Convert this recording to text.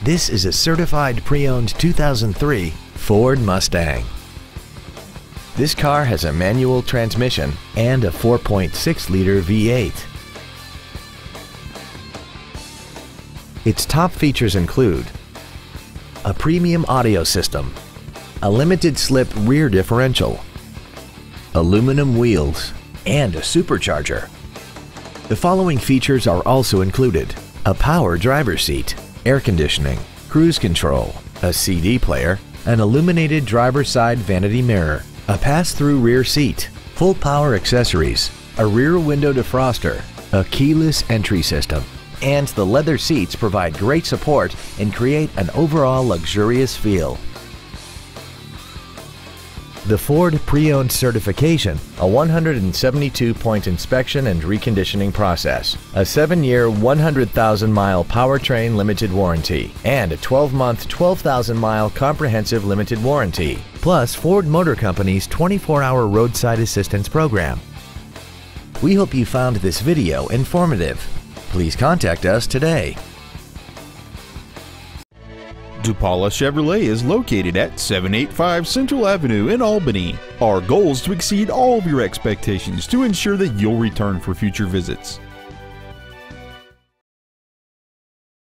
This is a certified pre-owned 2003 Ford Mustang. This car has a manual transmission and a 4.6-liter V8. Its top features include a premium audio system, a limited slip rear differential, aluminum wheels, and a supercharger. The following features are also included: a power driver's seat, air conditioning, cruise control, a CD player, an illuminated driver's side vanity mirror, a pass-through rear seat, full power accessories, a rear window defroster, a keyless entry system, and the leather seats provide great support and create an overall luxurious feel. The Ford Pre-Owned Certification, a 172-point inspection and reconditioning process, a 7-year, 100,000-mile powertrain limited warranty, and a 12-month, 12,000-mile comprehensive limited warranty, plus Ford Motor Company's 24-hour roadside assistance program. We hope you found this video informative. Please contact us today. DuPala Chevrolet is located at 785 Central Avenue in Albany. Our goal is to exceed all of your expectations to ensure that you'll return for future visits.